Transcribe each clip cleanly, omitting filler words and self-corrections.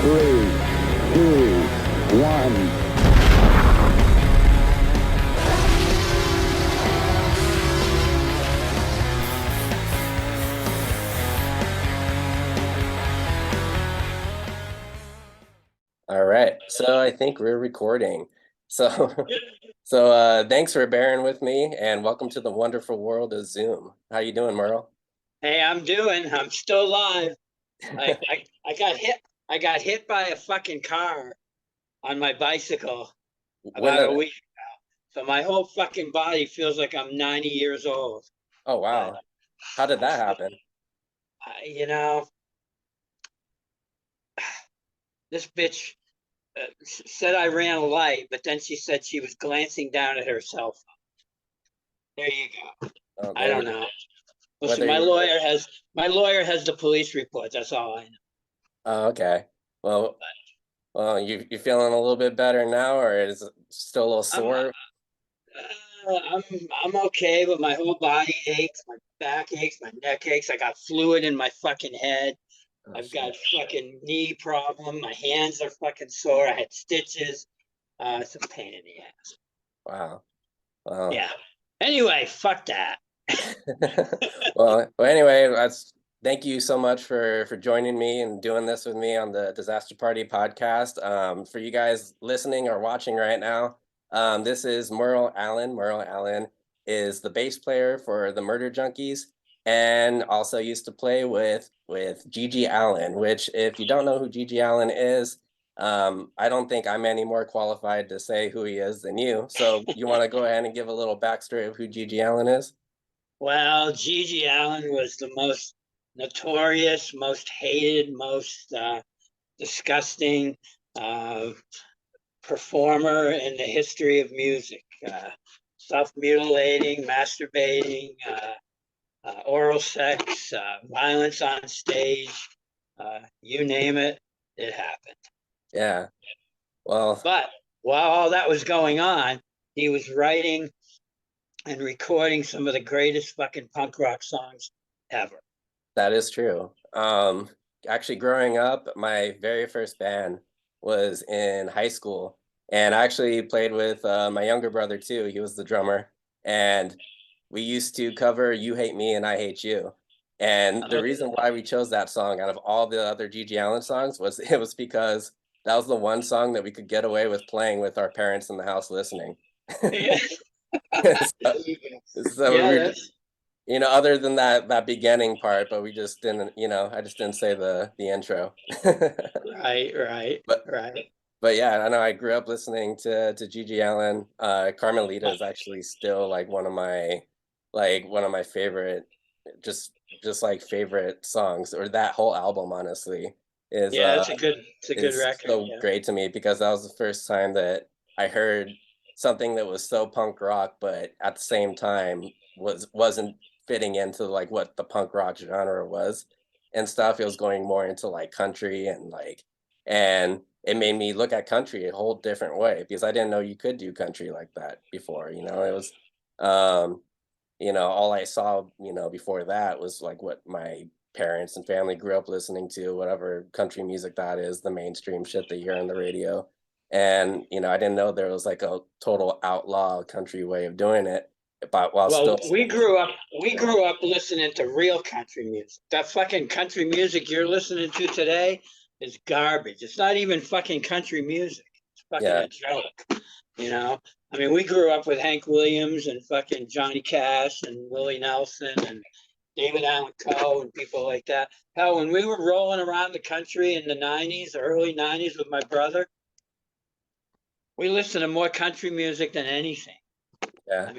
Three, two, one. All right, so I think we're recording. So, thanks for bearing with me, and welcome to the wonderful world of Zoom. How you doing, Merle? Hey, I'm still alive. I got hit. I got hit by a fucking car on my bicycle When about a the, week. So my whole fucking body feels like I'm 90 years old. oh But wow, how did I'm that still, happen? you know, this bitch said I ran a light, but then she said she was glancing down at her cell phone. There you go. I There don't you, know. Listen, whether you, my lawyer has the police report. That's all I know. oh, okay. Well, you feeling a little bit better now, or is it still a little I'm sore? I'm okay, but my whole body aches, my back aches, my neck aches. I got fluid in my fucking head. Oh I've shit! got fucking knee problem. My hands are fucking sore. I had stitches. It's a pain in the ass. Wow. Wow. Yeah. Anyway, fuck that. Well, anyway, thank you so much for joining me and doing this with me on the Disaster Party podcast. For you guys listening or watching right now, this is Merle Allen. Merle Allen is the bass player for the Murder Junkies, and also used to play with Gigi Allen. Which, if you don't know who Gigi Allen is, I don't think I'm any more qualified to say who he is than you. So, you want to go ahead and give a little backstory of who Gigi Allen is? Well, Gigi Allen was the most notorious, most hated, most disgusting uh, performer in the history of music. Self-mutilating, masturbating, oral sex, violence on stage, you name it, it happened. Yeah. Well, But while all that was going on, he was writing and recording some of the greatest fucking punk rock songs ever. that is true. Actually, growing up, my very first band was in high school, and I actually played with my younger brother too. He was the drummer, and we used to cover "You Hate Me" and "I Hate You." And the Oh, reason why we chose that song out of all the other Gigi Allen songs was it was because that was the one song that we could get away with playing with our parents in the house listening. yeah. so, so Yeah, we were that's other than that beginning part, but we just didn't, I just didn't say the intro. right, right, But right. but yeah, I know I grew up listening to Gigi Allen. Carmelita is actually still like one of my favorite, just like favorite songs, or that whole album honestly is Yeah, uh it's a good is record. so Yeah, great to me because that was the first time that I heard something that was so punk rock, but at the same time wasn't fitting into like what the punk rock genre was and stuff. It was going more into like country and it made me look at country a whole different way because I didn't know you could do country like that before. It was um all I saw, before that was like what my parents and family grew up listening to, whatever country music that is, the mainstream shit that you hear on the radio. And, I didn't know there was like a total outlaw country way of doing it, but while well, still we grew up listening to real country music. That fucking country music you're listening to today is garbage. It's not even fucking country music. It's fucking yeah, a joke. You know, I mean, we grew up with Hank Williams and fucking Johnny Cash and Willie Nelson and David Allan Coe and people like that. Hell, when we were rolling around the country in the '90s, early '90s with my brother, we listened to more country music than anything. yeah, I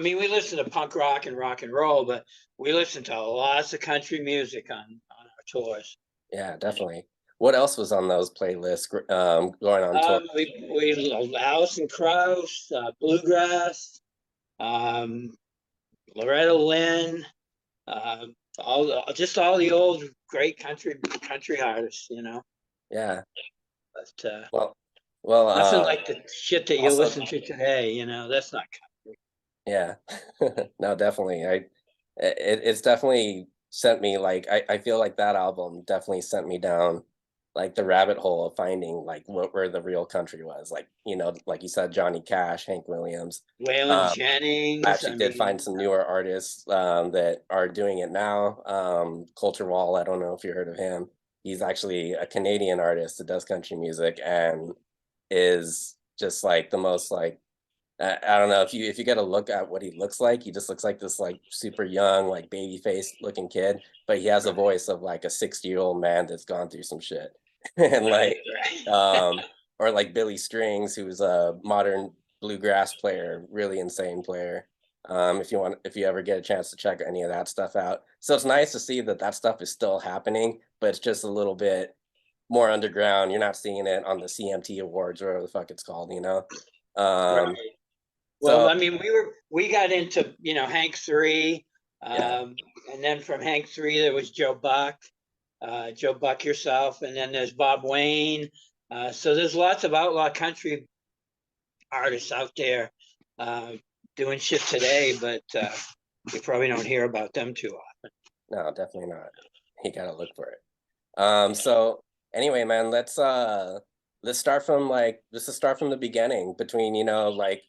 mean, we listen to punk rock and roll, but we listen to lots of country music on our tours. yeah, definitely. What else was on those playlists going on tour? We Allison Krauss, bluegrass, um, Loretta Lynn, uh, just all the old great country artists, you know. Yeah. But Well, well, nothing like the shit that you also, listen to today, you know. That's not country. yeah. No, definitely. It's definitely sent me like I feel like that album definitely sent me down like the rabbit hole of finding like where the real country was. Like, you know, like you said, Johnny Cash, Hank Williams. Waylon Um, I Jennings. I actually did find mean, some newer artists that are doing it now. Culture Wall, I don't know if you heard of him. He's actually a Canadian artist that does country music and is just like the most like I don't know if you get a look at what he looks like, he just looks like this like super young, like baby face looking kid, but he has a right, voice of like a 60-year-old man that's gone through some shit. And right, like right. or like Billy Strings, who's a modern bluegrass player, really insane player. If you ever get a chance to check any of that stuff out. So it's nice to see that that stuff is still happening, but it's just a little bit more underground. You're not seeing it on the CMT awards or whatever the fuck it's called, you know? Um, Right. Well, so I mean, we got into, Hank 3, yeah, and then from Hank 3 there was Joe Buck yourself, and then there's Bob Wayne. So there's lots of outlaw country artists out there uh, doing shit today, but you probably don't hear about them too often. no, definitely not. You gotta look for it. So anyway, man, let's start from the beginning between, you know, like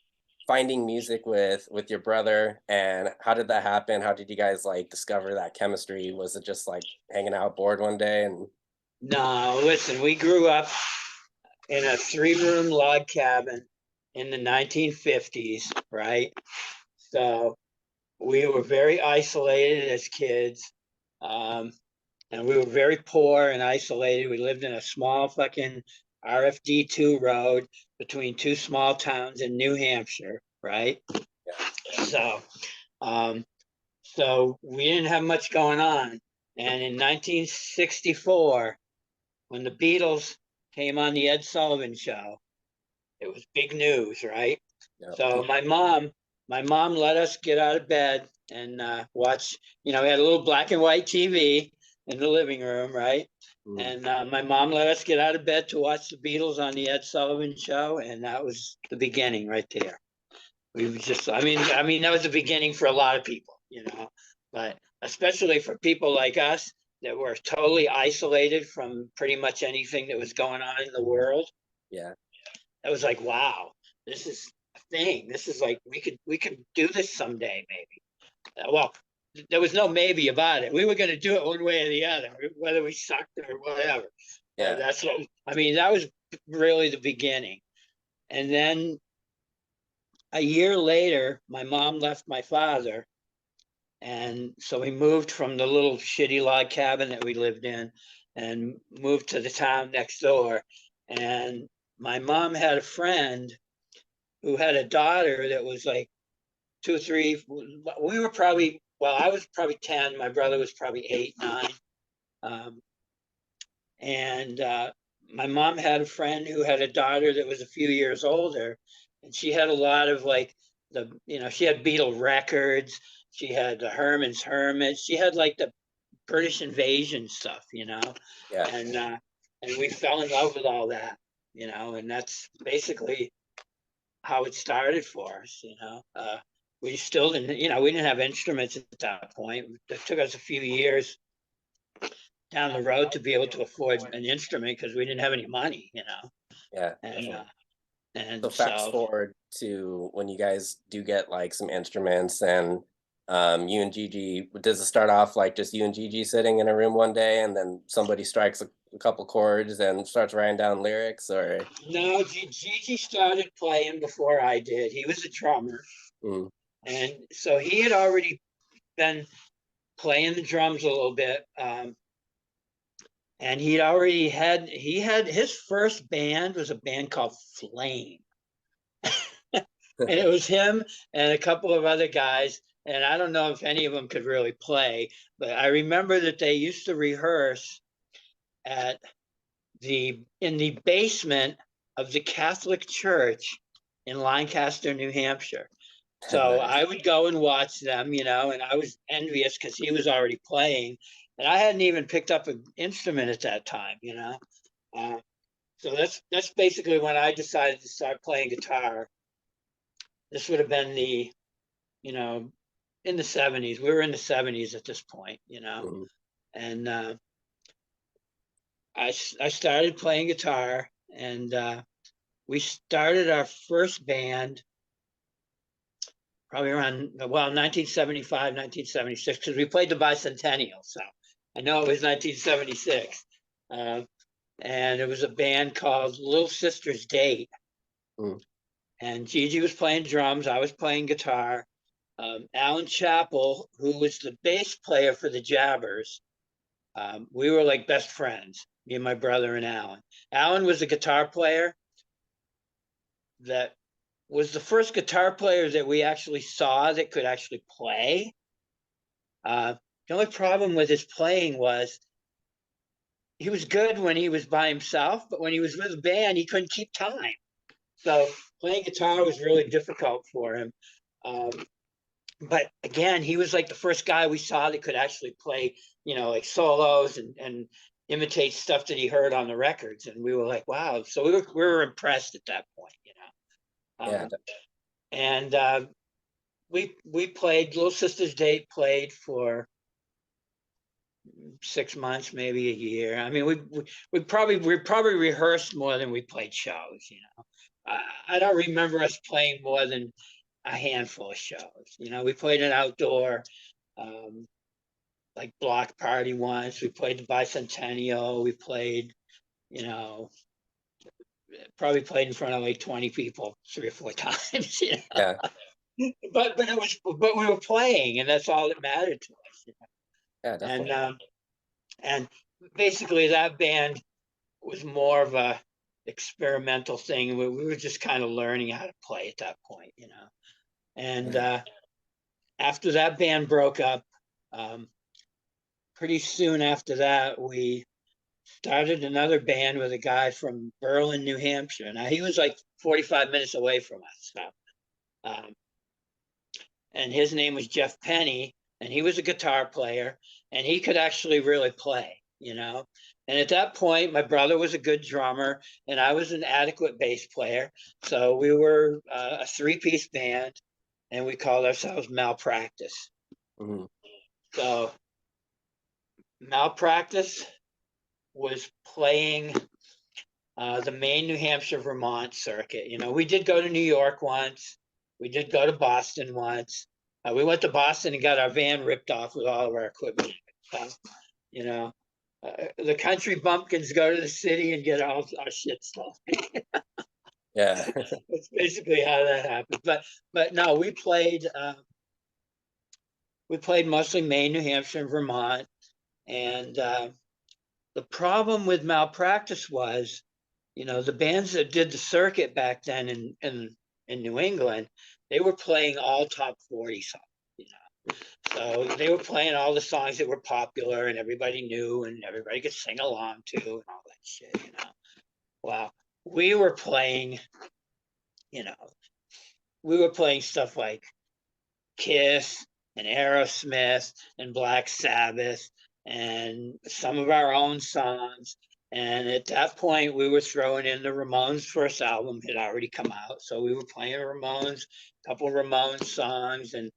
finding music with your brother and how did that happen? How did you guys like discover that chemistry? Was it just like hanging out bored one day and No, listen, we grew up in a 3-room log cabin in the 1950s, right? So we were very isolated as kids. Um, and we were very poor and isolated. We lived in a small fucking RFD2 road between two small towns in New Hampshire, right? yeah, So, um, so we didn't have much going on. And in 1964, when the Beatles came on the Ed Sullivan Show, it was big news, right? yeah, So my mom let us get out of bed and watch. We had a little black and white TV in the living room, right? mm, And my mom let us get out of bed to watch the Beatles on the Ed Sullivan Show, and that was the beginning right there. We was just, I mean, that was the beginning for a lot of people, but especially for people like us that were totally isolated from pretty much anything that was going on in the world. yeah, That was like, wow, this is a thing. This is like we could do this someday, maybe. Well, there was no maybe about it. We were going to do it one way or the other, whether we sucked or whatever. yeah. That's what I mean. That was really the beginning. And then a year later, my mom left my father, and so we moved from the little shitty log cabin that we lived in, and moved to the town next door. And my mom had a friend who had a daughter that was like 2 or 3. We were probably, well, I was probably 10. My brother was probably 8, 9. Um, and my mom had a friend who had a daughter that was a few years older, and she had a lot of like she had Beatle records. She had the Herman's Hermits. She had like the British invasion stuff, Yeah. and we fell in love with all that, and that's basically how it started for us. We still didn't, we didn't have instruments at that point. It took us a few years down the road to be able to afford an instrument because we didn't have any money. Yeah, And definitely. So and fast so forward to when you guys do get like some instruments and you and Gigi, does it start off like just you and Gigi sitting in a room one day and then somebody strikes a couple chords and starts writing down lyrics or no, Gigi started playing before I did. He was a drummer, mm, and so he had already been playing the drums a little bit. And he had his first band was a band called Flame. And it was him and a couple of other guys. And I don't know if any of them could really play, but I remember that they used to rehearse at in the basement of the Catholic Church in Lancaster, New Hampshire. So nice. I would go and watch them, and I was envious because he was already playing, and I hadn't even picked up an instrument at that time. Uh, so that's basically when I decided to start playing guitar. This would have been you know, in the 70s. We were in the 70s at this point, Mhm. and I started playing guitar, and we started our first band probably around, well, 1975, 1976, because we played the bicentennial. So I know it was 1976. And it was a band called Little Sister's Date. Mm. And Gigi was playing drums, I was playing guitar. Alan Chappell, who was the bass player for the Jabbers, we were like best friends, me and my brother and Alan. Alan was a guitar player that was the first guitar player that we actually saw that could actually play. The only problem with his playing was he was good when he was by himself, but when he was with a band, he couldn't keep time. So playing guitar was really difficult for him. But again, he was like the first guy we saw that could actually play, like solos and imitate stuff that he heard on the records. And we were like, wow. So we were impressed at that point, Yeah. And we played, Little Sister's Date played for 6 months, maybe a year. I mean, we probably rehearsed more than we played shows. I don't remember us playing more than a handful of shows. We played an outdoor, like block party once. We played the bicentennial. We played, probably played in front of like 20 people 3 or 4 times. Yeah. But we were playing, and that's all that mattered to us. Yeah, definitely. And basically that band was more of a experimental thing. We were just kind of learning how to play at that point. And after that band broke up, pretty soon after that, we started another band with a guy from Berlin, New Hampshire. Now he was like 45 minutes away from us. So, and his name was Jeff Penny, and he was a guitar player, and he could actually really play. And at that point, my brother was a good drummer, and I was an adequate bass player. So we were a 3-piece band, and we called ourselves Malpractice. Mm-hmm. So Malpractice was playing the Maine, New Hampshire, Vermont circuit. We did go to New York once. We did go to Boston once. We went to Boston and got our van ripped off with all of our equipment. So, the country bumpkins go to the city and get all our shit stolen. Yeah. That's basically how that happened. But no, we played mostly Maine, New Hampshire, and Vermont. And the problem with Malpractice was, the bands that did the circuit back then in New England, they were playing all top 40 songs. So they were playing all the songs that were popular and everybody knew and everybody could sing along to and all that shit. Well, we were playing, stuff like Kiss and Aerosmith and Black Sabbath and some of our own songs. And at that point, we were throwing in the Ramones' first album had already come out. So we were playing Ramones, a couple of Ramones songs, and,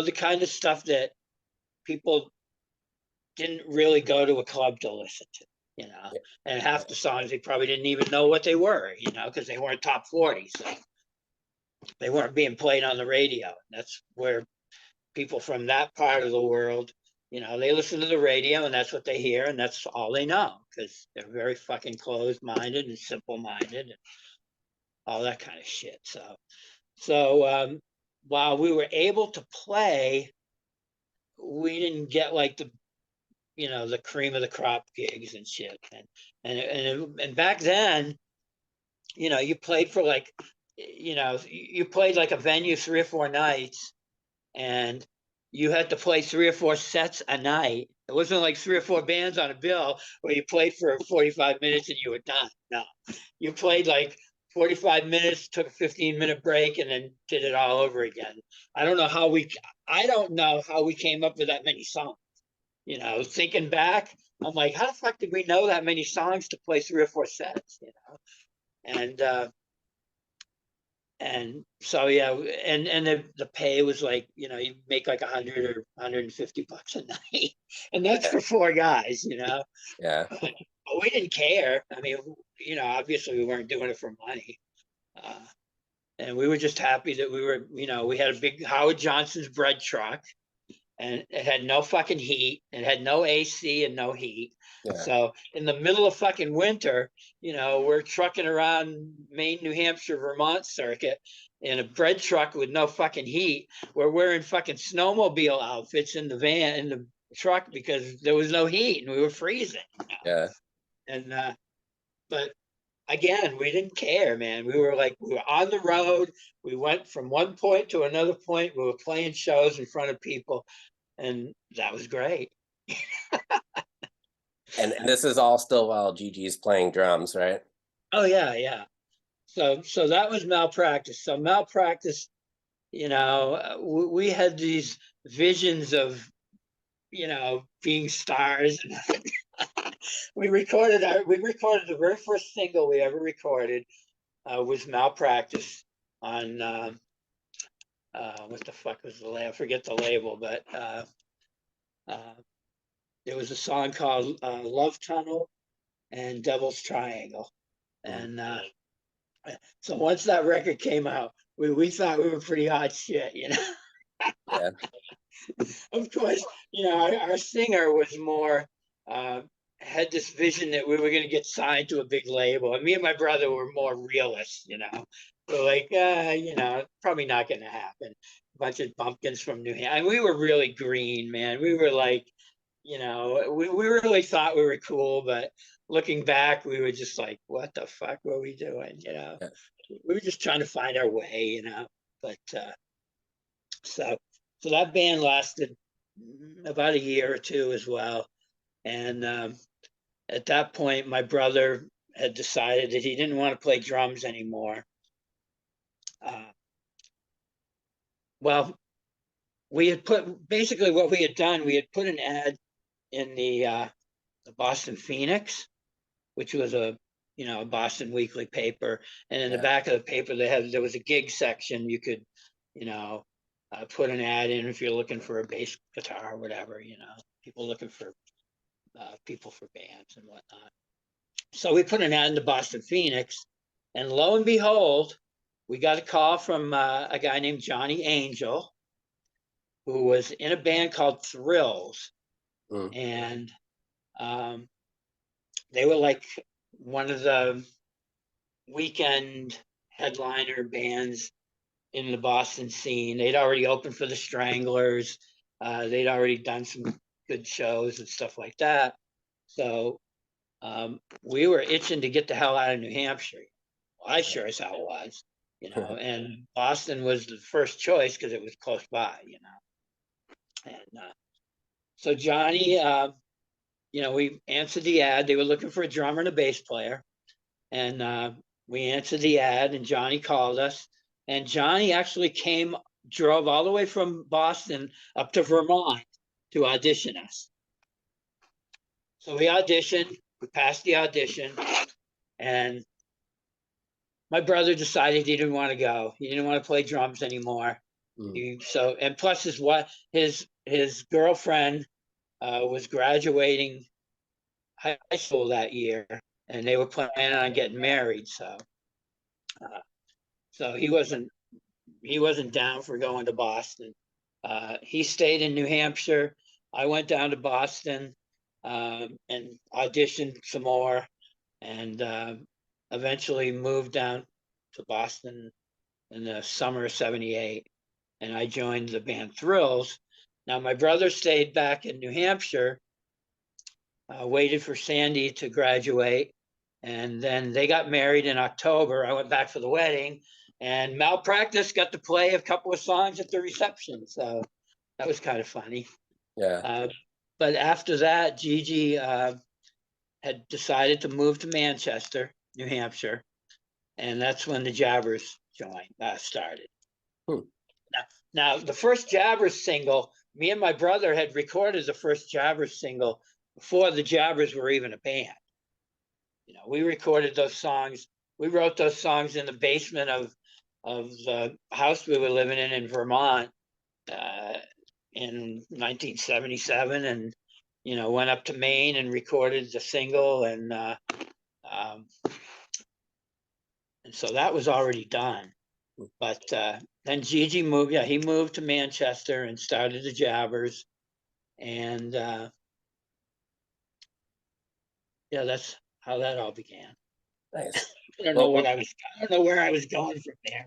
the kind of stuff that people didn't really go to a club to listen to, and half the songs they probably didn't even know what they were, because they weren't top 40. So they weren't being played on the radio. That's where people from that part of the world, they listen to the radio and that's what they hear and that's all they know because they're very fucking closed-minded and simple-minded and all that kind of shit. So while we were able to play, we didn't get like the cream of the crop gigs and shit. And back then, you played for like, you played like a venue 3 or 4 nights and you had to play 3 or 4 sets a night. It wasn't like 3 or 4 bands on a bill where you played for 45 minutes and you were done. No, you played like 45 minutes, took a 15-minute break, and then did it all over again. I don't know how we came up with that many songs. Thinking back, I'm like, how the fuck did we know that many songs to play 3 or 4 sets? And And so, yeah, and the pay was like, you know, you make like 100 or $150 a night. And that's for four guys, you know. Yeah. But we didn't care. I mean, you know, obviously we weren't doing it for money. And we were just happy that we were, you know, we had a big Howard Johnson's bread truck, and it had no fucking heat. It had no AC and no heat. Yeah. So in the middle of fucking winter, you know, we're trucking around Maine, New Hampshire, Vermont circuit in a bread truck with no fucking heat. We're wearing fucking snowmobile outfits in the van, in the truck, because there was no heat and we were freezing. You know? Yeah. And but again, we didn't care, man. We were like, we were on the road. We went from one point to another point. We were playing shows in front of people, and that was great. And this is all still while Gigi's playing drums, right? Oh yeah, yeah. So that was Malpractice. So Malpractice, you know, we had these visions of, you know, being stars. We recorded the very first single we ever recorded was Malpractice on what the fuck was the label? I forget the label, but there was a song called Love Tunnel and Devil's Triangle. And so once that record came out, we thought we were pretty hot shit, you know. Yeah. Of course, you know, our singer was more had this vision that we were going to get signed to a big label, and me and my brother were more realists, you know. We're like, you know, probably not going to happen. A bunch of bumpkins from New Hampshire, and we were really green, man. We were like, you know, we really thought we were cool, but looking back, we were just like, what the fuck were we doing, you know? Yeah. We were just trying to find our way, you know. But so that band lasted about a year or two as well. And at that point, my brother had decided that he didn't want to play drums anymore. Well, we had put, basically what we had done, we had put an ad in the Boston Phoenix, which was a, you know, a Boston weekly paper. And in the back of the paper, there was a gig section. You could, you know, put an ad in if you're looking for a bass guitar or whatever, you know, people looking for people for bands and whatnot. So we put an ad in the Boston Phoenix, and lo and behold, we got a call from a guy named Johnny Angel, who was in a band called Thrills. And they were like one of the weekend headliner bands in the Boston scene. They'd already opened for the Stranglers. They'd already done some good shows and stuff like that. So we were itching to get the hell out of New Hampshire. Well, I sure as hell was, you know, and Boston was the first choice because it was close by, you know. And so Johnny, you know, we answered the ad. They were looking for a drummer and a bass player. And we answered the ad, and Johnny called us. And Johnny actually drove all the way from Boston up to Vermont to audition us. So we auditioned, we passed the audition, and my brother decided he didn't want to go. He didn't want to play drums anymore. And plus his girlfriend was graduating high school that year, and they were planning on getting married. So he wasn't down for going to Boston. He stayed in New Hampshire. I went down to Boston and auditioned some more, and eventually moved down to Boston in the summer of '78. And I joined the band Thrills. Now my brother stayed back in New Hampshire, waited for Sandy to graduate, and then they got married in October. I went back for the wedding, and Malpractice got to play a couple of songs at the reception. So that was kind of funny. Yeah. But after that, Gigi had decided to move to Manchester, New Hampshire, and that's when the Jabbers started. Now, the first Jabbers single, me and my brother had recorded the first Jabbers single before the Jabbers were even a band. You know, we recorded those songs. We wrote those songs in the basement of of the house we were living in Vermont in 1977, and went up to Maine and recorded the single, and so that was already done. But then Gigi moved. Yeah, he moved to Manchester and started the Jabbers, and yeah, that's how that all began. Nice. I don't know where I was going from there.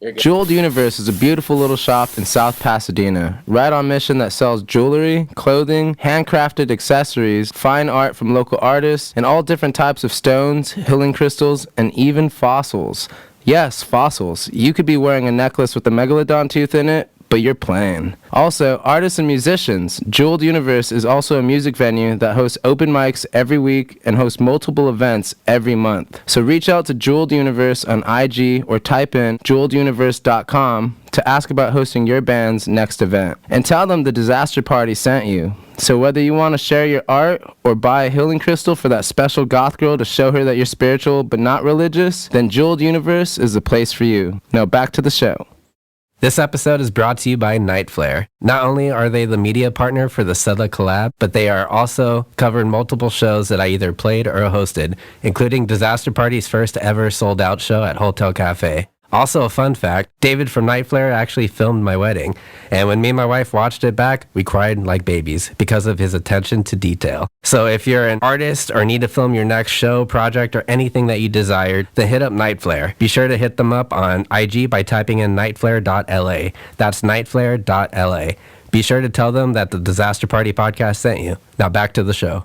But Jeweled Universe is a beautiful little shop in South Pasadena, right on mission that sells jewelry, clothing, handcrafted accessories, fine art from local artists, and all different types of stones, healing crystals, and even fossils. Yes, fossils. You could be wearing a necklace with a megalodon tooth in it, but you're playing. Also, artists and musicians. Jeweled Universe is also a music venue that hosts open mics every week and hosts multiple events every month. So reach out to Jeweled Universe on IG or type in jeweleduniverse.com to ask about hosting your band's next event. And tell them the Disaster Party sent you. So whether you want to share your art or buy a healing crystal for that special goth girl to show her that you're spiritual but not religious, then Jeweled Universe is the place for you. Now back to the show. This episode is brought to you by Nightflare. Not only are they the media partner for the Sela collab, but they are also covered multiple shows that I either played or hosted, including Disaster Party's first ever sold out show at Hotel Cafe. Also, a fun fact, David from Nightflare actually filmed my wedding, and when me and my wife watched it back, we cried like babies because of his attention to detail. So if you're an artist or need to film your next show, project, or anything that you desired, then hit up Nightflare. Be sure to hit them up on IG by typing in nightflare.la. That's nightflare.la. Be sure to tell them that the Disaster Party podcast sent you. Now back to the show.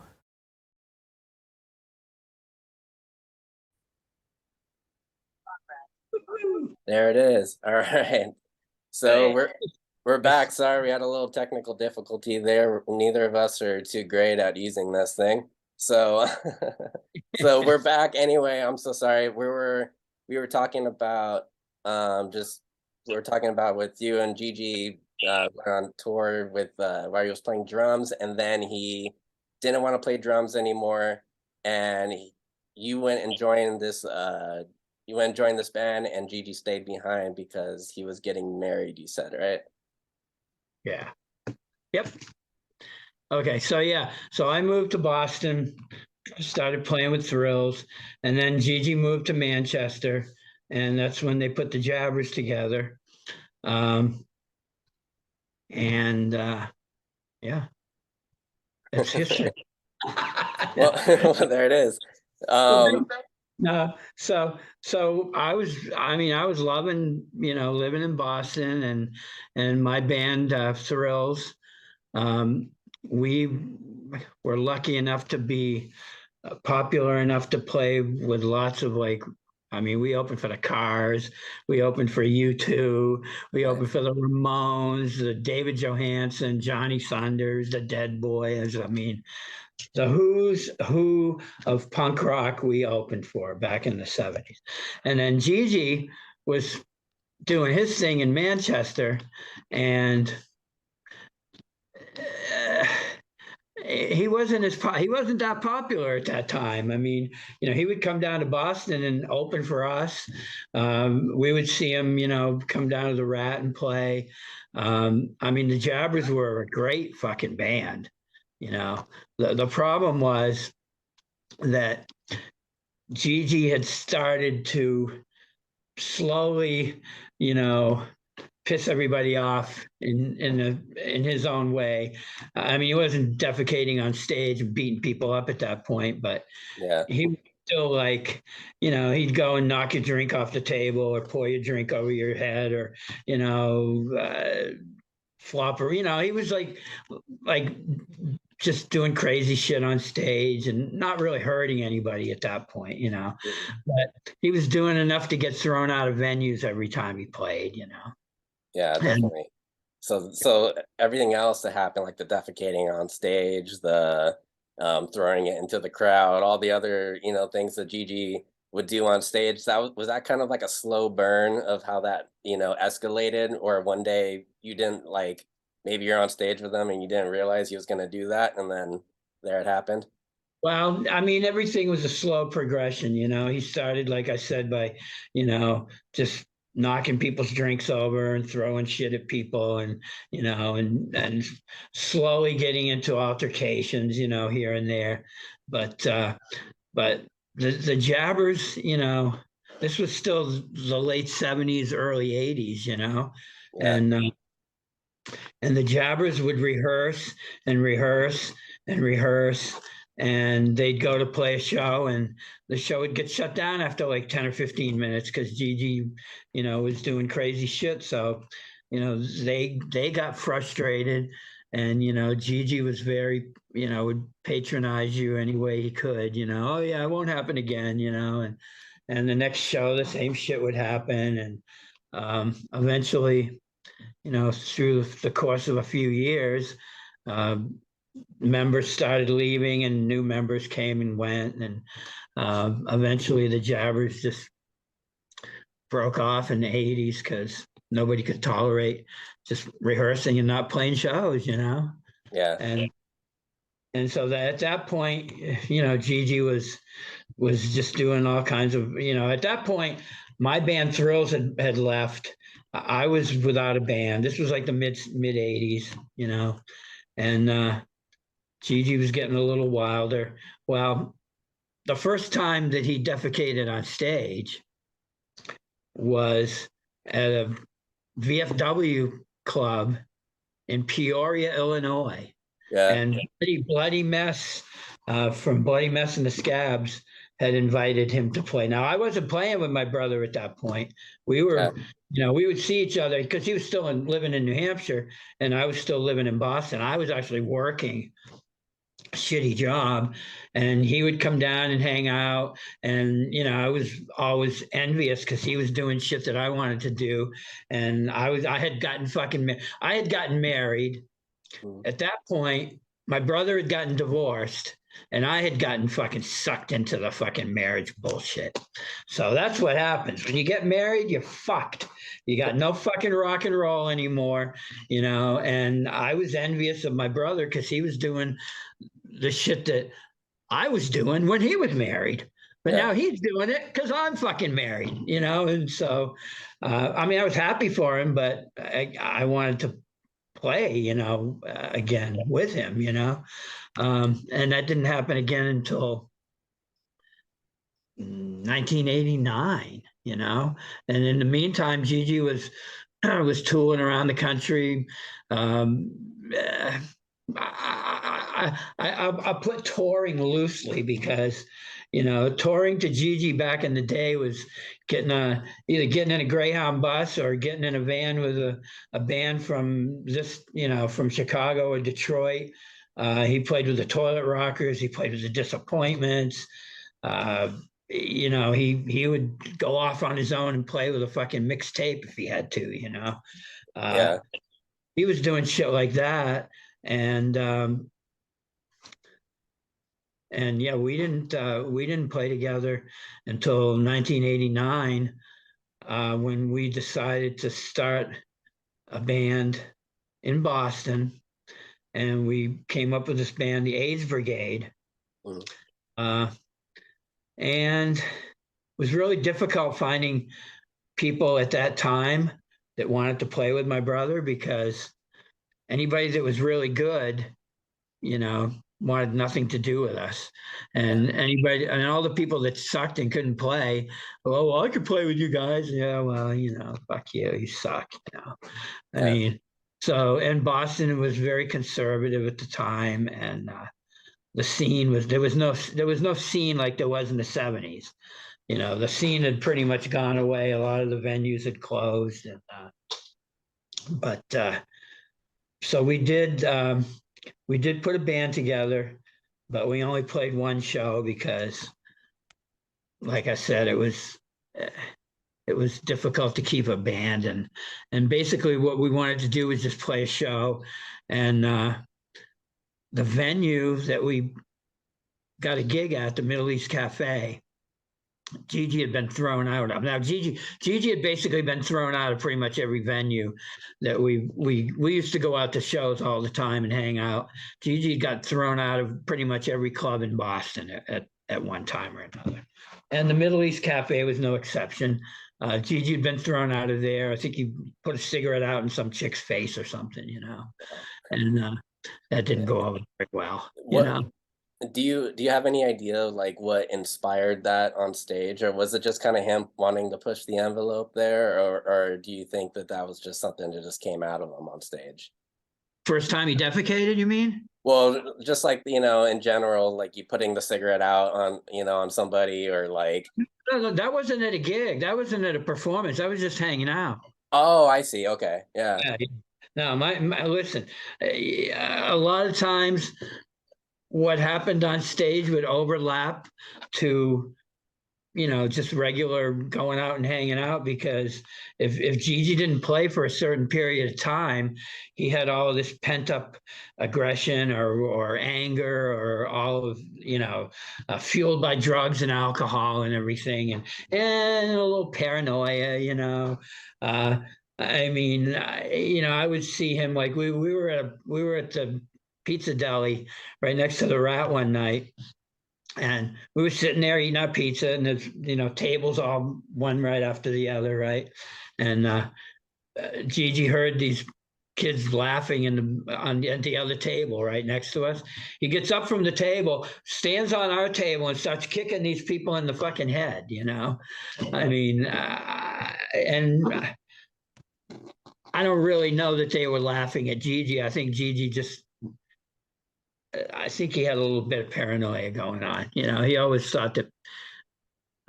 There it is. All right. So we're back. Sorry, we had a little technical difficulty there. Neither of us are too great at using this thing. So so we're back anyway. I'm so sorry. We were talking about with you and Gigi went on tour with while he was playing drums, and then he didn't want to play drums anymore, and you went and joined this band, and Gigi stayed behind because he was getting married, you said, right? yeah. Yep. Okay, so I moved to Boston, started playing with Thrills, and then Gigi moved to Manchester, and that's when they put the Jabbers together. Yeah, that's history. Well, there it is. No, so I was loving, living in Boston, and my band, Thrills. We were lucky enough to be popular enough to play with lots of we opened for the Cars, we opened for U2, we opened for the Ramones, the David Johansen, Johnny Saunders, the Dead Boys. The who's who of punk rock we opened for back in the 70s. And then Gigi was doing his thing in Manchester, and he wasn't that popular at that time. He would come down to Boston and open for us. We would see him, come down to the Rat and play. The Jabbers were a great fucking band. The problem was that Gigi had started to slowly, piss everybody off in his own way. He wasn't defecating on stage and beating people up at that point, but yeah, he was still he'd go and knock your drink off the table or pour your drink over your head, or flopper. He was like just doing crazy shit on stage and not really hurting anybody at that point, but he was doing enough to get thrown out of venues every time he played, Yeah, definitely. So everything else that happened, like the defecating on stage, the throwing it into the crowd, all the other, things that Gigi would do on stage, was that kind of like a slow burn of how that, escalated? Or one day you didn't maybe you're on stage with him and you didn't realize he was going to do that, and then there it happened? Well, everything was a slow progression. He started, like I said, by, just knocking people's drinks over and throwing shit at people, and and slowly getting into altercations, here and there. But the jabbers, this was still the late 70s, early 80s, Yeah. and the jabbers would rehearse and rehearse and rehearse, and they'd go to play a show, and the show would get shut down after like 10 or 15 minutes because Gigi, was doing crazy shit. So, they got frustrated, and Gigi was very, would patronize you any way he could, oh yeah, it won't happen again, and the next show the same shit would happen, and eventually, through the course of a few years, members started leaving and new members came and went, and eventually the jabbers just broke off in the 80s because nobody could tolerate just rehearsing and not playing shows, Yeah. And so that at that point, Gigi was just doing all kinds of, at that point, my band Thrills had left. I was without a band. This was like the mid 80s, and Gigi was getting a little wilder. Well, the first time that he defecated on stage was at a VFW club in Peoria, Illinois. Yeah. And Bloody Mess from Bloody Mess and the Scabs had invited him to play. Now, I wasn't playing with my brother at that point. We were, we would see each other because he was still living in New Hampshire and I was still living in Boston. I was actually working a shitty job, and he would come down and hang out. And, I was always envious because he was doing shit that I wanted to do. And I had gotten married. At that point, my brother had gotten divorced and I had gotten fucking sucked into the fucking marriage bullshit. So that's what happens. When you get married, you're fucked. You got no fucking rock and roll anymore, and I was envious of my brother because he was doing the shit that I was doing when he was married. But now he's doing it because I'm fucking married, and so, I was happy for him, but I wanted to play, again with him, and that didn't happen again until 1989, and in the meantime, Gigi was touring around the country. I put touring loosely because, touring to Gigi back in the day was either getting in a Greyhound bus or getting in a van with a band from from Chicago or Detroit. He played with the Toilet Rockers. He played with the Disappointments. He would go off on his own and play with a fucking mixtape if he had to, He was doing shit like that. And we didn't play together until 1989, when we decided to start a band in Boston, and we came up with this band, the AIDS Brigade, and it was really difficult finding people at that time that wanted to play with my brother because anybody that was really good, wanted nothing to do with us, and all the people that sucked and couldn't play, well, I could play with you guys. Yeah, well, fuck you suck. I mean, so in Boston, it was very conservative at the time, and the scene there was no scene like there was in the 70s. The scene had pretty much gone away. A lot of the venues had closed, and so we did put a band together, but we only played one show because, like I said, it was difficult to keep a band, and basically what we wanted to do was just play a show, and the venue that we got a gig at, the Middle East Cafe, Gigi had been thrown out of. Now Gigi had basically been thrown out of pretty much every venue that we used to go out to shows all the time and hang out. Gigi got thrown out of pretty much every club in Boston at one time or another. And the Middle East Cafe was no exception. Gigi had been thrown out of there. I think he put a cigarette out in some chick's face or something, and that didn't go over very well, What do you have any idea like what inspired that on stage, or was it just kind of him wanting to push the envelope there, or do you think that that was just something that just came out of him on stage? First time he defecated, you mean? Well, just like, in general, like you putting the cigarette out on, on somebody, or like, No, that wasn't at a gig. That wasn't at a performance. I was just hanging out. oh, I see. Okay. Yeah. Yeah. No, listen, a lot of times what happened on stage would overlap to, just regular going out and hanging out, because if Gigi didn't play for a certain period of time, he had all of this pent up aggression or anger, or all of, fueled by drugs and alcohol and everything, and a little paranoia, I mean, I would see him, like we were at the pizza deli right next to the Rat one night, and we were sitting there eating our pizza, and there's tables all one right after the other, right? And Gigi heard these kids laughing at the other table right next to us. He gets up from the table, stands on our table, and starts kicking these people in the fucking head. I mean, and I don't really know that they were laughing at Gigi. I think I think he had a little bit of paranoia going on. He always thought that,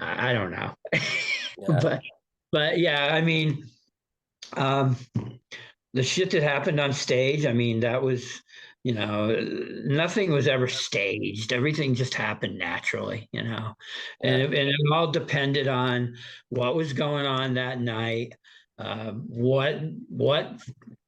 I don't know. Yeah. but yeah, I mean, the shit that happened on stage, I mean, that was, nothing was ever staged. Everything just happened naturally, and it all depended on what was going on that night, what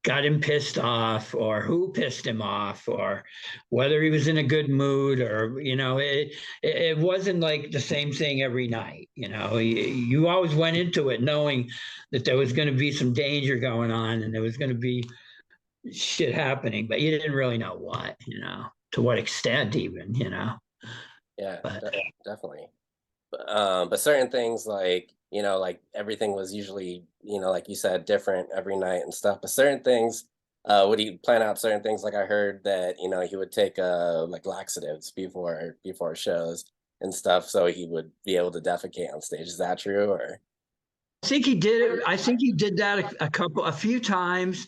got him pissed off, or who pissed him off, or whether he was in a good mood, or it wasn't like the same thing every night. You always went into it knowing that there was going to be some danger going on, and there was going to be shit happening, but you didn't really know what, to what extent even, Yeah, but definitely. But certain things, like, like everything was usually, like you said, different every night and stuff. But certain things, would he plan out certain things? Like I heard that, he would take like laxatives before shows and stuff, so he would be able to defecate on stage. Is that true? Or I think he did it. I think he did that a few times,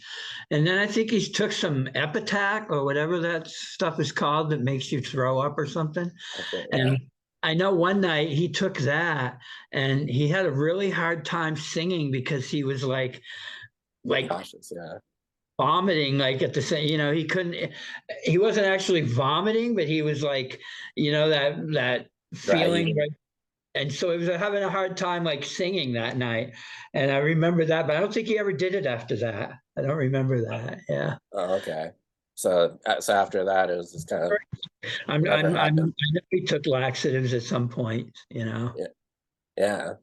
and then I think he took some Epitac or whatever that stuff is called that makes you throw up or something. okay, And I know one night he took that, and he had a really hard time singing because he was like cautious, yeah. vomiting, like at the same, he wasn't actually vomiting, but he was like, that feeling, right? And so he was having a hard time like singing that night. And I remember that, but I don't think he ever did it after that. I don't remember that. Yeah. Oh, okay. So after that, it was just kind of I know he took laxatives at some point, Yeah. Yeah.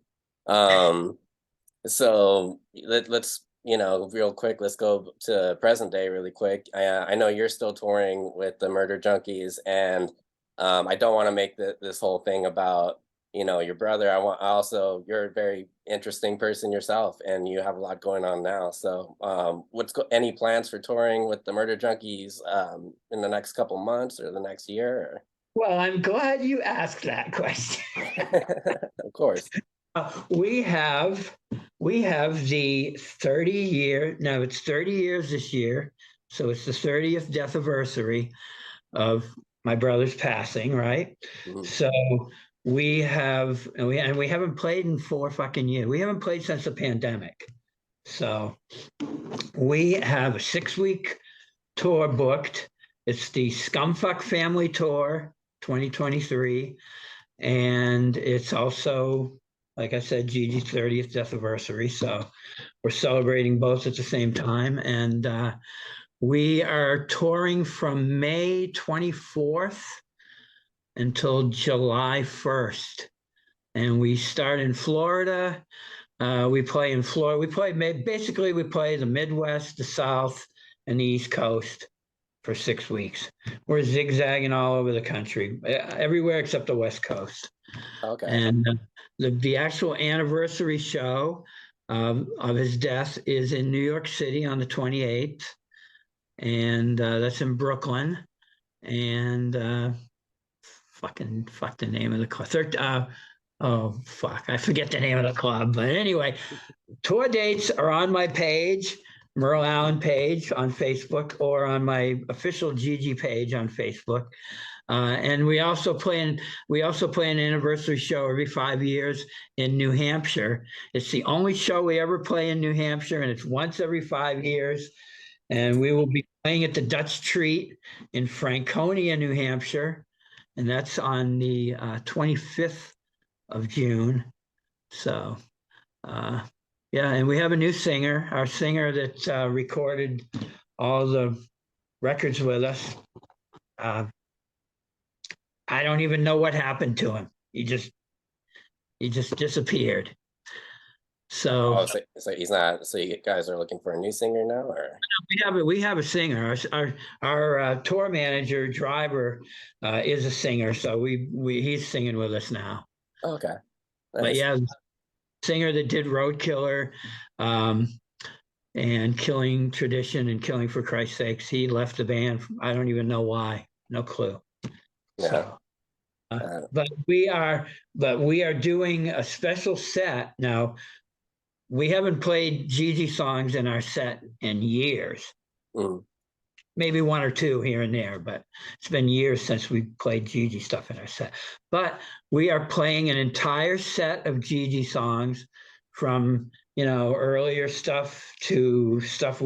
So let's, real quick, let's go to present day really quick. I know you're still touring with the Murder Junkies, and I don't want to make this whole thing about, your brother. You're a very interesting person yourself, and you have a lot going on now. So any plans for touring with the Murder Junkies in the next couple months or the next year? Or? Well, I'm glad you asked that question. Of course. We have the 30-year, now it's 30 years this year, so it's the 30th death anniversary of my brother's passing, right? Mhm. So we haven't played in 4 fucking years. We haven't played since the pandemic. So we have a 6-week tour booked. It's the Scumfuck Family Tour 2023. And it's also, like I said, Gigi's 30th death anniversary. So we're celebrating both at the same time. And we are touring from May 24th until July 1st. And we start in Florida. We play in Florida. We play the Midwest, the South, and the East Coast for 6 weeks. We're zigzagging all over the country, everywhere except the West Coast. Okay. And the actual anniversary show of his death is in New York City on the 28th, and that's in Brooklyn. And fuck the name of the club. Oh fuck, I forget the name of the club. But anyway, tour dates are on my page, Merle Allen page on Facebook, or on my official Gigi page on Facebook. And we also play an anniversary show every 5 years in New Hampshire. It's the only show we ever play in New Hampshire, and it's once every 5 years. And we will be playing at the Dutch Treat in Franconia, New Hampshire, and that's on the 25th of June. So, yeah, and we have a new singer. Our singer that recorded all the records with us. I don't even know what happened to him. He just disappeared. So, so he's not. So you guys are looking for a new singer now, or we have a singer. Our tour manager driver is a singer, so he's singing with us now. okay, But nice. yeah, singer that did Road Killer, and Killing Tradition and Killing for Christ's Sakes. He left the band. I don't even know why. No clue. Yeah. So, but we are doing a special set now. We haven't played Gigi songs in our set in years. Mm. Maybe one or two here and there, but it's been years since we played Gigi stuff in our set. But we are playing an entire set of Gigi songs, from earlier stuff to stuff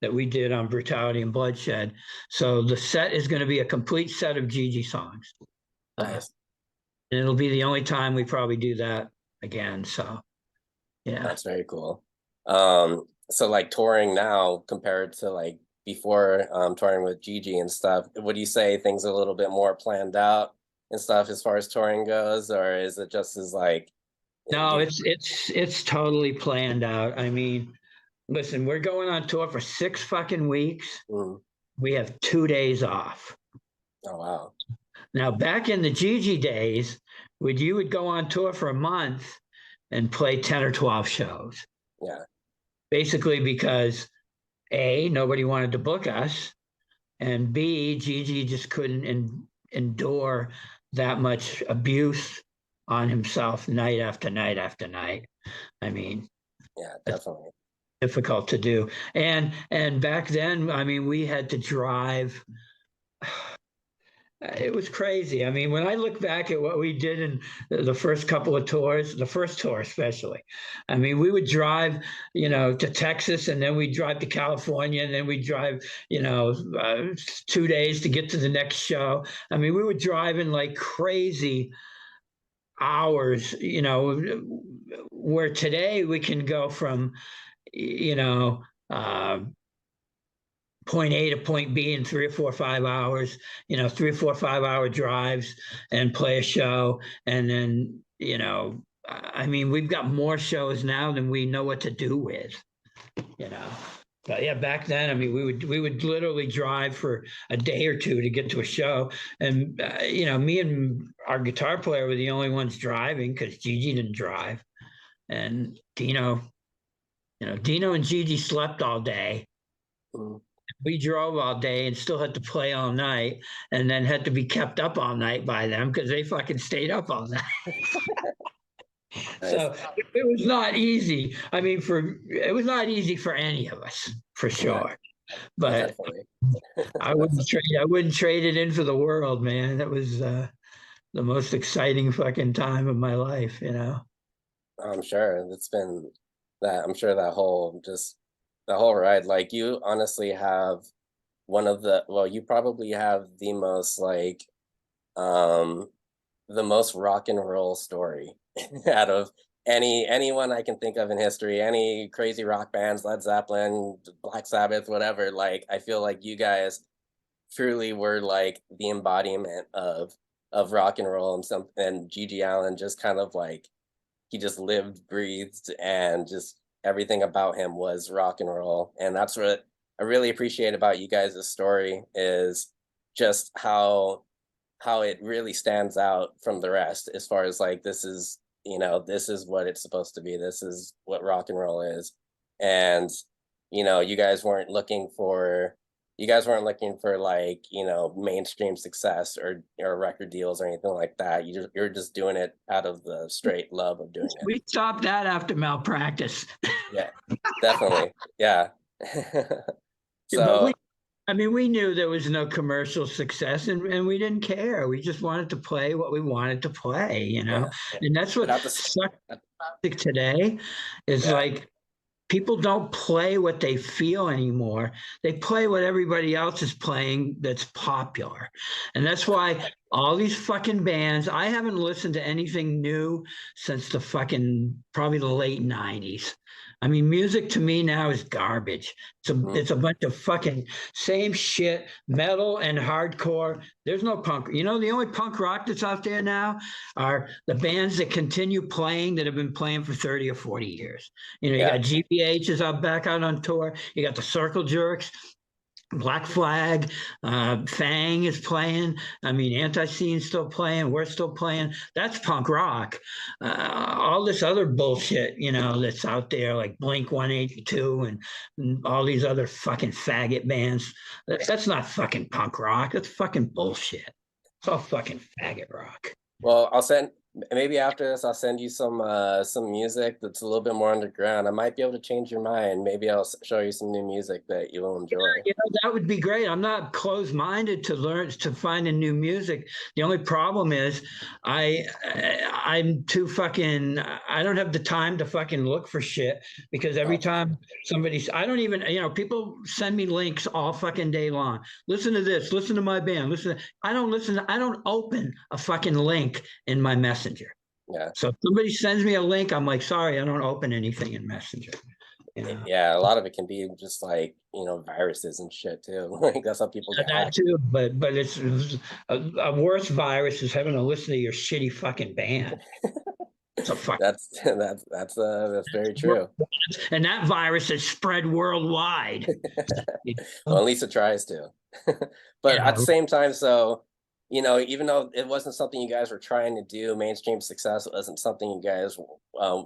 that we did on Brutality and Bloodshed. So the set is going to be a complete set of Gigi songs. Nice. And it'll be the only time we probably do that again. So, yeah. That's very cool. So like touring now compared to like before, touring with Gigi and stuff, would you say things are a little bit more planned out and stuff as far as touring goes, or is it just as like? No, it's totally planned out. I mean, listen, we're going on tour for 6 fucking weeks. Mm. We have 2 days off. Oh wow. Now, back in the Gigi days, you would go on tour for a month and play 10 or 12 shows. Yeah. Basically because A, nobody wanted to book us, and B, Gigi just couldn't endure that much abuse on himself night after night after night. I mean, yeah, definitely difficult to do. And back then, I mean, we had to drive. It was crazy. I mean, when I look back at what we did in the first couple of tours, the first tour especially, I mean, we would drive, to Texas, and then we'd drive to California, and then we'd drive, 2 days to get to the next show. I mean, we were driving like crazy hours, where today we can go from, point A to point B in 3 or 4 or 5 hours, 3 or 4 or 5 hour drives, and play a show. And then, I mean, we've got more shows now than we know what to do with, But yeah, back then, I mean, we would literally drive for a day or two to get to a show. And, me and our guitar player were the only ones driving because Gigi didn't drive. And Dino and Gigi slept all day. Mm. We drove all day and still had to play all night, and then had to be kept up all night by them because they fucking stayed up all night. Nice. So it was not easy. I mean, it was not easy for any of us, for sure. But I wouldn't trade it in for the world, man. That was the most exciting fucking time of my life, I'm sure it's been that. I'm sure that whole ride, like you honestly have you probably have the most like the most rock and roll story out of anyone I can think of in history, any crazy rock bands, Led Zeppelin, Black Sabbath, whatever. Like I feel like you guys truly were like the embodiment of rock and roll, and Gigi Allen just kind of like, he just lived, breathed, and just everything about him was rock and roll. And that's what I really appreciate about you guys' story, is just how how it really stands out from the rest as far as like this is, this is what it's supposed to be. This is what rock and roll is. And you guys weren't looking for like, mainstream success or record deals or anything like that. You're just doing it out of the straight love of doing it. We stopped that after Malpractice. Yeah, definitely. Yeah. But So we knew there was no commercial success, and we didn't care. We just wanted to play what we wanted to play, yeah, And that's but what at the sucks today is yeah, like people don't play what they feel anymore. They play what everybody else is playing that's popular. And that's why all these fucking bands, I haven't listened to anything new since probably the late 90s. I mean, music to me now is garbage. It's a bunch of fucking same shit, metal and hardcore. There's no punk. The only punk rock that's out there now are the bands that continue playing that have been playing for 30 or 40 years. You yeah. got GBH is back out on tour. You got the Circle Jerks. Black Flag, Fang is playing. I mean, Anti-Scene's still playing. We're still playing. That's punk rock. All this other bullshit, that's out there like Blink 182 and all these other fucking faggot bands. That's not fucking punk rock. That's fucking bullshit. It's all fucking faggot rock. Well, maybe after this I'll send you some music that's a little bit more underground. I might be able to change your mind. Maybe I'll show you some new music that you will enjoy. That would be great. I'm not closed-minded to finding new music. The only problem is I'm too fucking, I don't have the time to fucking look for shit because every time I don't even, people send me links all fucking day long. Listen to this, listen to my band, I don't open a fucking link in my Messenger. Yeah. So if somebody sends me a link, I'm like, sorry, I don't open anything in Messenger. Yeah, a lot of it can be just like, viruses and shit too. Like that's how people get hacked. Too, but it's a worse virus is having to listen to your shitty fucking band. That's very true. And that virus is spread worldwide. Well, at least it tries to. But at the same time, so even though it wasn't something you guys were trying to do, mainstream success wasn't something you guys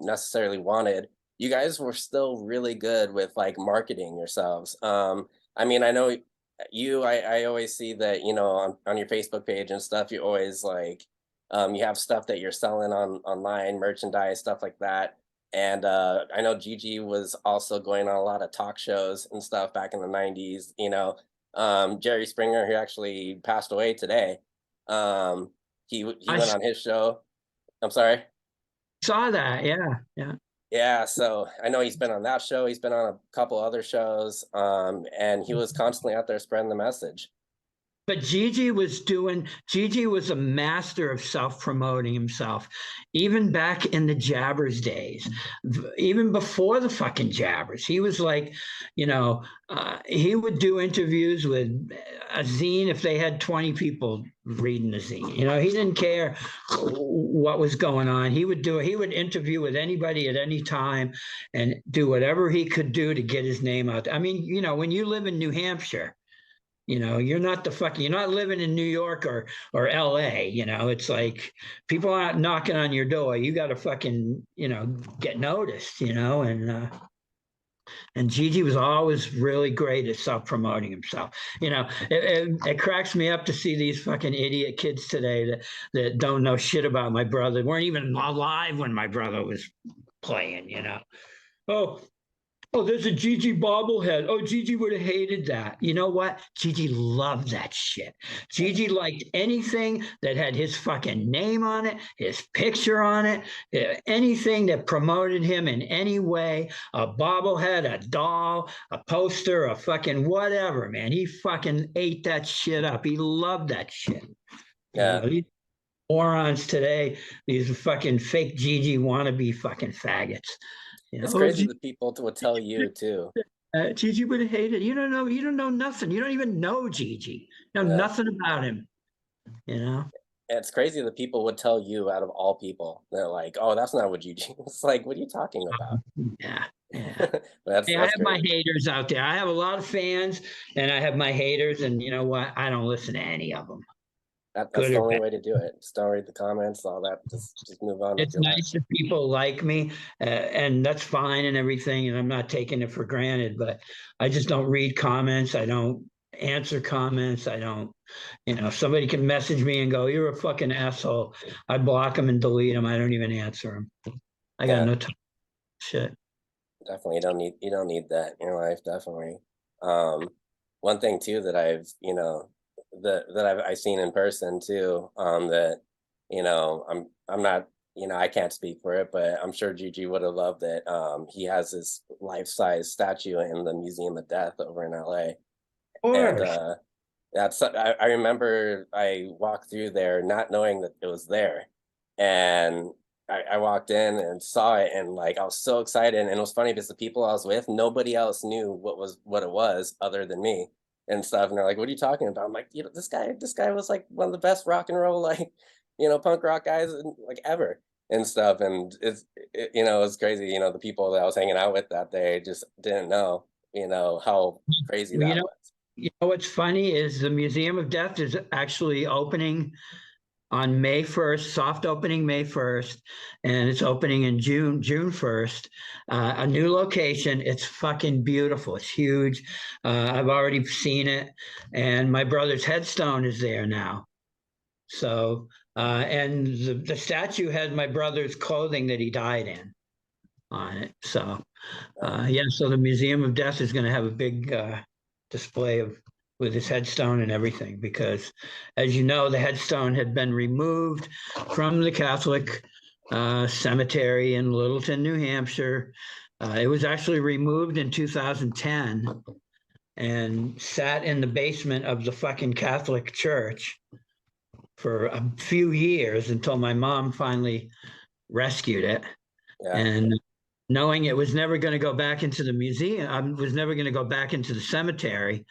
necessarily wanted. You guys were still really good with like marketing yourselves. I mean, I know I always see that, on your Facebook page and stuff, you always like, you have stuff that you're selling online, merchandise, stuff like that. And I know Gigi was also going on a lot of talk shows and stuff back in the 90s, Jerry Springer, who actually passed away today. He went on his show. I'm sorry. Saw that. Yeah. Yeah, so I know he's been on that show. He's been on a couple other shows, and he was constantly out there spreading the message. But Gigi was a master of self-promoting himself, even back in the Jabbers days, even before the fucking Jabbers. He was like, he would do interviews with a zine if they had 20 people reading the zine. He didn't care what was going on. He would interview with anybody at any time and do whatever he could do to get his name out. I mean, when you live in New Hampshire, you're not living in New York or LA, it's like people aren't knocking on your door. You got to fucking, get noticed, and Gigi was always really great at self-promoting himself. It cracks me up to see these fucking idiot kids today that don't know shit about my brother, weren't even alive when my brother was playing, Oh, there's a Gigi bobblehead. Oh, Gigi would have hated that. You know what? Gigi loved that shit. Gigi liked anything that had his fucking name on it, his picture on it, anything that promoted him in any way, a bobblehead, a doll, a poster, a fucking whatever, man. He fucking ate that shit up. He loved that shit. Yeah. These morons today, these fucking fake Gigi wannabe fucking faggots. It's crazy the people would tell you too. Gigi would have hated. You don't know nothing. You don't even know Gigi. You know nothing about him. It's crazy the people would tell you out of all people. They're like, "Oh, that's not what Gigi." It's like, what are you talking about? Yeah. That's I have my haters out there. I have a lot of fans, and I have my haters, and you know what? I don't listen to any of them. That's good the or only bad. way to do it. Just don't read the comments, all that. Just move on with It's your life. nice if people like me, and that's fine and everything, and I'm not taking it for granted, but I just don't read comments. I don't answer comments. I don't, if somebody can message me and go, "You're a fucking asshole," I block them and delete them. I don't even answer them. I got Yeah, no time. Shit. definitely. You don't need that in your life, definitely. One thing too that I've seen in person too, that, I'm not, I can't speak for it, but I'm sure Gigi would have loved it. He has this life-size statue in the Museum of Death over in LA. Of And course. I remember I walked through there not knowing that it was there. And I walked in and saw it, and like I was so excited. And it was funny because the people I was with, nobody else knew what it was other than me and stuff. And they're like, "What are you talking about?" I'm like, this guy was like one of the best rock and roll, like, punk rock guys like ever and stuff. And it's crazy. The people that I was hanging out with that day just didn't know, how crazy Well, that was. what's funny is the Museum of Death is actually opening on May 1st, soft opening May 1st, and it's opening in June 1st. A new location. It's fucking beautiful. It's huge. I've already seen it, and my brother's headstone is there now. So, and the statue has my brother's clothing that he died in on it. So, yeah, so the Museum of Death is going to have a big display with his headstone and everything, because, as you know, the headstone had been removed from the Catholic cemetery in Littleton, New Hampshire. It was actually removed in 2010 and sat in the basement of the fucking Catholic church for a few years until my mom finally rescued it. Yeah. And knowing it was never going to go back into the museum, I was never going to go back into the cemetery,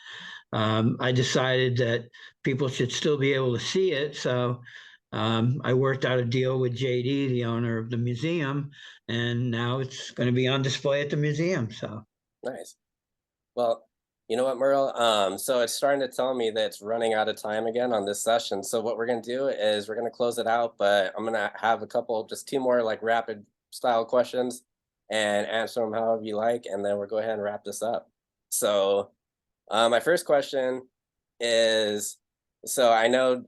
I decided that people should still be able to see it. So I worked out a deal with JD, the owner of the museum, and now it's going to be on display at the museum. So Nice. Well, you know what, Merle? So it's starting to tell me that it's running out of time again on this session. So what we're gonna do is we're gonna close it out, but I'm gonna have just two more like rapid style questions and answer them however you like, and then we'll go ahead and wrap this up. So my first question is, so I know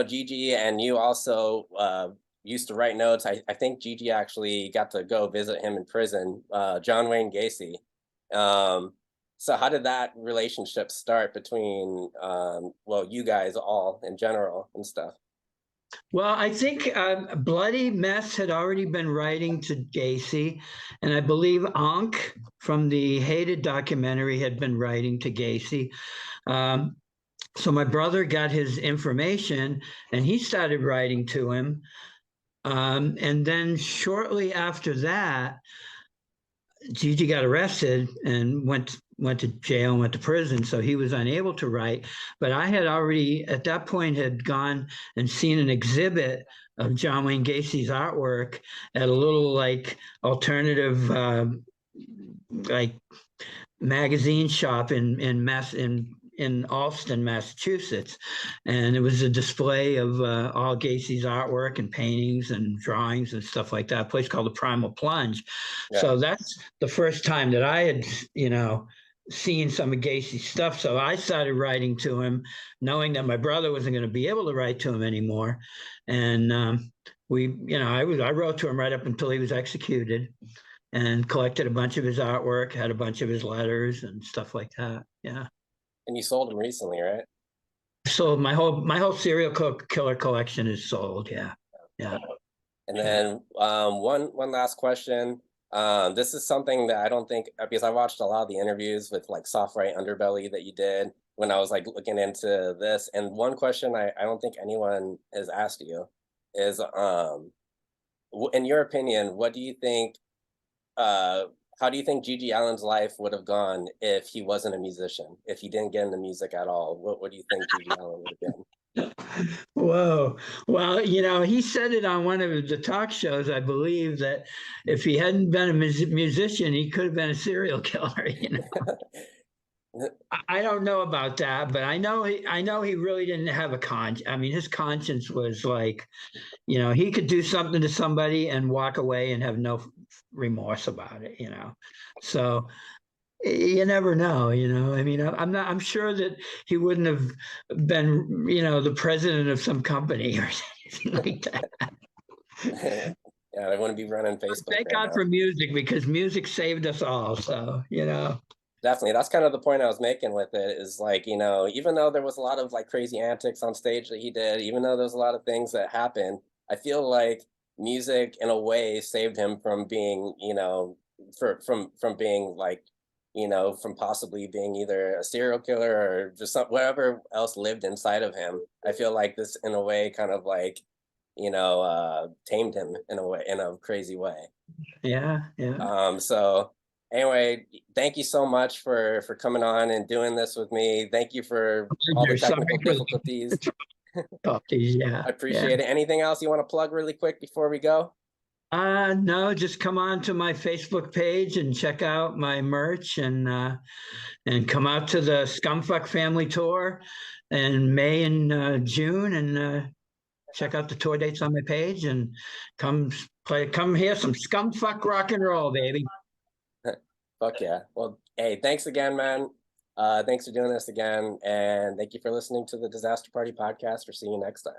Gigi and you also used to write notes. I think Gigi actually got to go visit him in prison, John Wayne Gacy. So how did that relationship start between you guys all in general and stuff? well, I think Bloody Mess had already been writing to Gacy, and I believe Ankh from the Hated documentary had been writing to Gacy. So my brother got his information, and he started writing to him. And then shortly after that, Gigi got arrested and went to jail and went to prison, so he was unable to write. But I had already at that point had gone and seen an exhibit of John Wayne Gacy's artwork at a little like alternative like magazine shop in Alston, Massachusetts, and it was a display of all Gacy's artwork and paintings and drawings and stuff like that. A place called the Primal Plunge. Yeah. So that's the first time that I had, seen some of Gacy's stuff. So I started writing to him, knowing that my brother wasn't going to be able to write to him anymore, and I wrote to him right up until he was executed, and collected a bunch of his artwork, had a bunch of his letters and stuff like that. Yeah. And you sold them recently, right? So my whole serial killer collection is sold. Yeah. Yeah. And then one last question. This is something that I don't think, because I watched a lot of the interviews with like Soft Right Underbelly that you did when I was like looking into this. And one question I don't think anyone has asked you is, in your opinion, what do you think, how do you think Gigi Allen's life would have gone if he wasn't a musician? If he didn't get into music at all, what do you think Gigi Allen would have been? Whoa. Well, he said it on one of the talk shows, I believe, that if he hadn't been a musician, he could have been a serial killer. I don't know about that, but I know he really didn't have a I mean, his conscience was like, he could do something to somebody and walk away and have no remorse about it, So you never know, I mean, I'm sure that he wouldn't have been, the president of some company or something like that. Yeah, I wouldn't be running Facebook Thank right God now. for music, because music saved us all. So, Definitely. That's kind of the point I was making with it, is like, even though there was a lot of like crazy antics on stage that he did, even though there's a lot of things that happened, I feel like music in a way saved him from being, from being like, from possibly being either a serial killer or just whatever else lived inside of him. I feel like this in a way kind of like, tamed him in a way, in a crazy way. yeah. So anyway, thank you so much for coming on and doing this with me. Thank you for all the Sorry technical for the difficulties. difficulties. Yeah. I appreciate it. Anything else you want to plug really quick before we go? No, just come on to my Facebook page and check out my merch, and come out to the Scumfuck Family Tour in May and June, and check out the tour dates on my page, and come hear some Scumfuck rock and roll, baby. Fuck yeah. Well, hey, thanks again, man. Thanks for doing this again. And thank you for listening to the Disaster Party podcast. We'll see you next time.